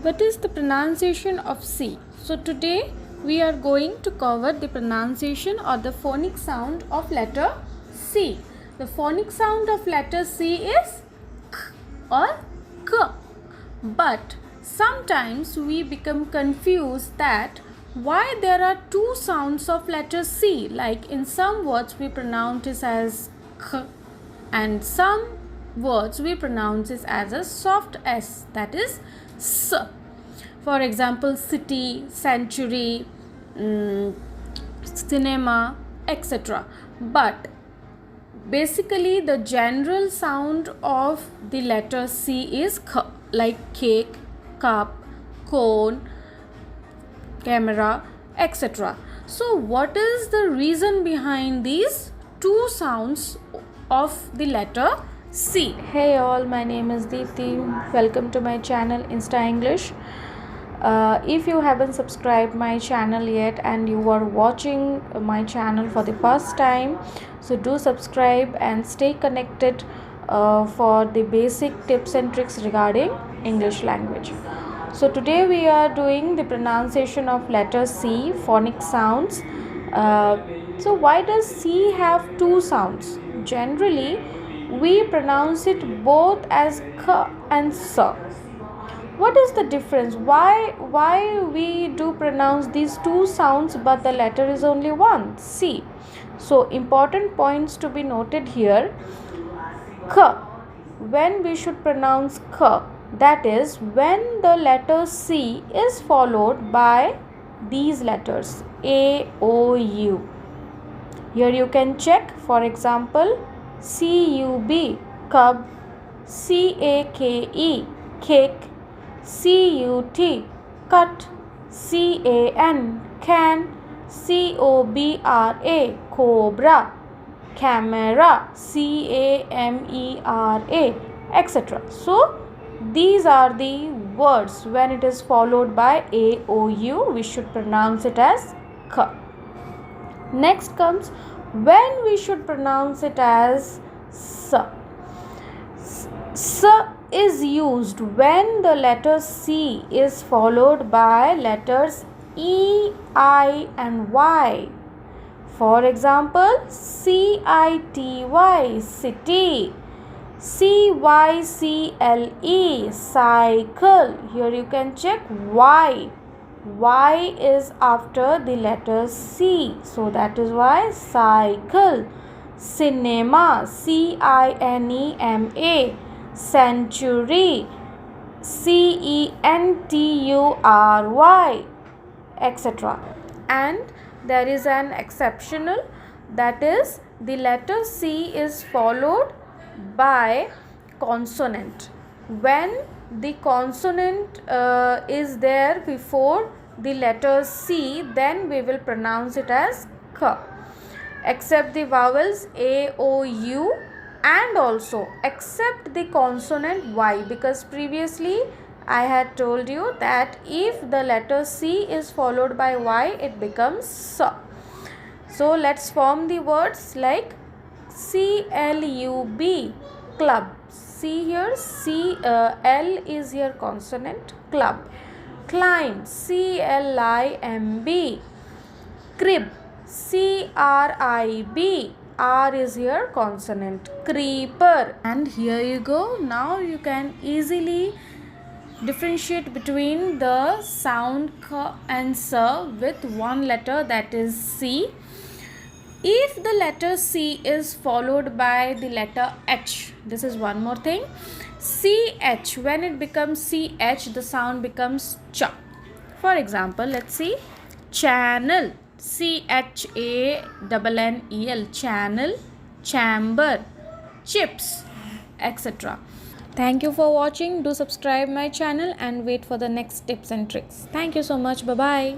What is the pronunciation of C? So today we are going to cover the pronunciation or the phonic sound of letter C. The phonic sound of letter C is K or K. But sometimes we become confused that why there are two sounds of letter C. Like in some words we pronounce it as K and some words we pronounce it as a soft S, that is S. For example, city, century, cinema, etc. But basically the general sound of the letter C is K, like cake, cup, cone, camera, etc. So what is the reason behind these two sounds of the letter C? Hey all, my name is Deepthi. Welcome to my channel Insta English. If you haven't subscribed my channel yet and you are watching my channel for the first time, so do subscribe and stay connected for the basic tips and tricks regarding English language. So today we are doing the pronunciation of letter C, phonic sounds. So why does C have two sounds? Generally we pronounce it both as K and S. What is the difference? Why we do pronounce these two sounds but the letter is only one, C? So important points to be noted here. K, when we should pronounce K, that is when the letter C is followed by these letters A, O, U. Here you can check, for example, C-U-B, cub, C-A-K-E, cake, C-U-T, cut, C-A-N, can, C-O-B-R-A, cobra, camera, C-A-M-E-R-A, etc. So these are the words. When it is followed by A-O-U, we should pronounce it as K. Next comes when we should pronounce it as S. S is used when the letter C is followed by letters E, I and Y. For example, C-I-T-Y, city, C-Y-C-L-E, cycle. Here you can check Y. Y is after the letter C, so that is why cycle. Cinema, C-I-N-E-M-A, century, C-E-N-T-U-R-Y, etc. And there is an exceptional, that is the letter C is followed by consonant. When the consonant is there before the letter C, then we will pronounce it as K. Except the vowels A, O, U and also except the consonant Y, because previously I had told you that if the letter C is followed by Y, it becomes S. So let's form the words like C-L-U-B, club. See here, L is here consonant, club. Climb, C-L-I-M-B, crib, C-R-I-B, R is here consonant, creeper. And here you go. Now you can easily differentiate between the sound K and S with one letter, that is C. If the letter C is followed by the letter H, this is one more thing, CH, when it becomes CH, the sound becomes Ch. For example, let's see, channel, C-H-A-N-N-E-L, channel, chamber, chips, etc. Thank you for watching. Do subscribe my channel and wait for the next tips and tricks. Thank you so much. Bye-bye.